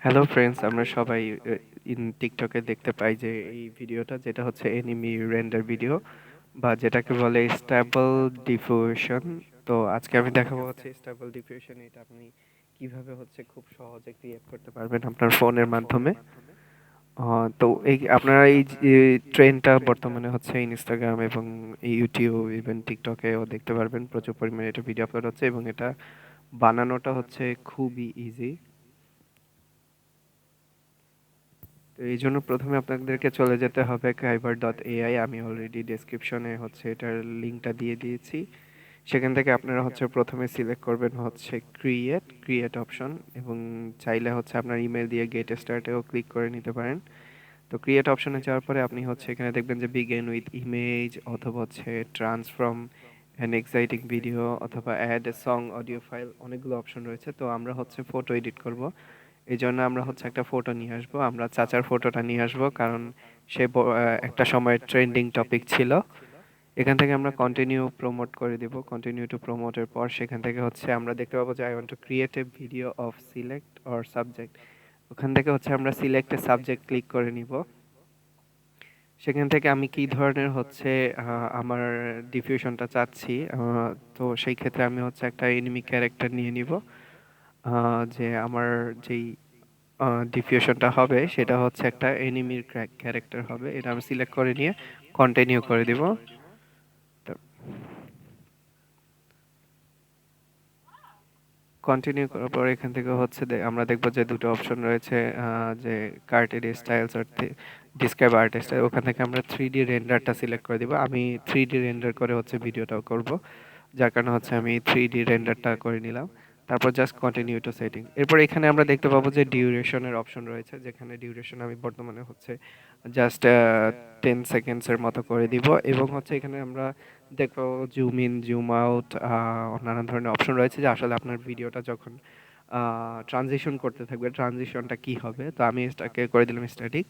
Hello friends, আমরা সবাই টিকটকে দেখতে পাই যে এই ভিডিওটা যেটা হচ্ছে এনিমি রেন্ডার ভিডিও বা যেটাকে বলে স্ট্যাবল ডিফিউশন। তো আজকে আমি দেখাবো হচ্ছে স্ট্যাবল ডিফিউশন এটা আপনি কিভাবে হচ্ছে খুব সহজে ক্রিয়েট করতে পারবেন আপনার ফোনের মাধ্যমে। তো এই আপনারা এই ট্রেন্ডটা বর্তমানে হচ্ছে ইনস্টাগ্রাম এবং ইউটিউব ইভেন টিকটকেও দেখতে পারবেন, প্রচুর পরিমাণে এটা ভিডিও আপলোড হচ্ছে এবং এটা বানানোটা হচ্ছে খুবই ইজি। তো এই জন্য প্রথমে আপনাদেরকে চলে যেতে হবে kyber.ai। আমি অলরেডি ডেসক্রিপশনে হচ্ছে এটার লিঙ্কটা দিয়ে দিয়েছি। সেখান থেকে আপনারা হচ্ছে প্রথমে সিলেক্ট করবেন হচ্ছে ক্রিয়েট অপশন, এবং চাইলে হচ্ছে আপনার ইমেল দিয়ে গেট স্টার্টেও ক্লিক করে নিতে পারেন। তো ক্রিয়েট অপশনে যাওয়ার পরে আপনি হচ্ছে এখানে দেখবেন যে বিগিন উইথ ইমেজ, অথবা হচ্ছে ট্রান্সফর্ম অ্যান এক্সাইটিং ভিডিও, অথবা add a song audio file, অনেকগুলো অপশন রয়েছে। তো আমরা হচ্ছে ফটো এডিট করব, এই জন্য আমরা হচ্ছে একটা ফটো নিয়ে আসবো। আমরা চাচার ফটোটা নিয়ে আসবো, কারণ সে একটা সময় ট্রেন্ডিং টপিক ছিল। এখান থেকে আমরা কন্টিনিউ প্রমোট করে দিব। কন্টিনিউ টু প্রমোটের পর সেখান থেকে হচ্ছে আমরা দেখতে পাবো যে I want to create a video of select or subject. ওখান থেকে হচ্ছে আমরা সিলেক্ট এ সাবজেক্ট ক্লিক করে নিব। সেখান থেকে আমি কি ধরনের হচ্ছে আমার ডিফিউশনটা চাচ্ছি, তো সেই ক্ষেত্রে আমি হচ্ছে একটা এনিমি ক্যারেক্টার নিয়ে নিব। যে আমার যেই ডিফিউশনটা হবে সেটা হচ্ছে একটা এনিমির ক্যারেক্টার হবে। এটা আমি সিলেক্ট করে নিয়ে কন্টিনিউ করে দিব। কন্টিনিউ করার পর এখান থেকে হচ্ছে আমরা দেখব যে দুটো অপশন রয়েছে, যে কার্টেড স্টাইলস আর ডিসক্রাইব আর্ট স্টাইল। ওখান থেকে আমরা 3D রেন্ডারটা সিলেক্ট করে দিব। আমি 3D রেন্ডার করে হচ্ছে ভিডিওটাও করব, যার কারণে হচ্ছে আমি 3D রেন্ডারটা করে নিলাম। তারপর জাস্ট কন্টিনিউ টু সেটিং। এরপর এখানে আমরা দেখতে পাবো যে ডিউরেশনের অপশন রয়েছে, যেখানে ডিউরেশন আমি বর্তমানে হচ্ছে জাস্ট 10 সেকেন্ডসের মতো করে দিব। এবং হচ্ছে এখানে আমরা দেখবো জুম ইন, জুম আউট, নানান ধরনের অপশন রয়েছে যে আসলে আপনার ভিডিওটা যখন ট্রানজিশন করতে থাকবে ট্রানজিশনটা কি হবে। তো আমি এটাকে করে দিলাম স্ট্যাটিক।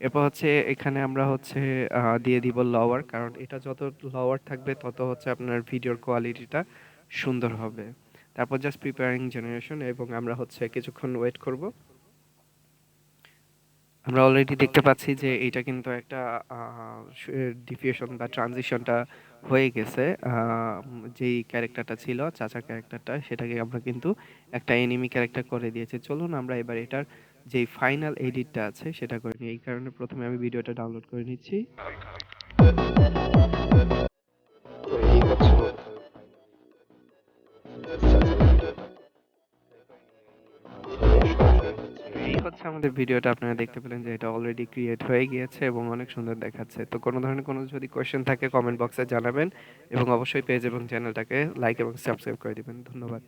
এরপর হচ্ছে এখানে আমরা হচ্ছে দিয়ে দিব লওয়ার, কারণ এটা যত লওয়ার থাকবে তত হচ্ছে আপনার ভিডিওর কোয়ালিটিটা সুন্দর হবে। তারপর জাস্ট প্রিপেয়ারিং জেনারেশন, এবং আমরা হচ্ছে কিছুক্ষণ ওয়েট করব। আমরা অলরেডি দেখতে পাচ্ছি যে এটা কিন্তু একটা ডিফিউশন বা ট্রানজিশনটা হয়ে গেছে। যেই ক্যারেক্টারটা ছিল চাচা ক্যারেক্টারটা, সেটাকে আমরা কিন্তু একটা এনিমি ক্যারেক্টার করে দিয়েছি। চলুন আমরা এবার এটার যেই ফাইনাল এডিটটা আছে সেটা করে নিই। এই কারণে প্রথমে আমি ভিডিওটা ডাউনলোড করে নিচ্ছি। তো এই হচ্ছে এই হচ্ছে আমাদের ভিডিওটা। আপনারা দেখতে পেলেন যে এটা অলরেডি ক্রিয়েট হয়ে গিয়েছে এবং অনেক সুন্দর দেখাচ্ছে। তো কোনো ধরনের কোনো যদি কোয়েশ্চেন থাকে কমেন্ট বক্সে জানাবেন, এবং অবশ্যই পেজ এবং চ্যানেলটাকে লাইক এবং সাবস্ক্রাইব করে দিবেন। ধন্যবাদ।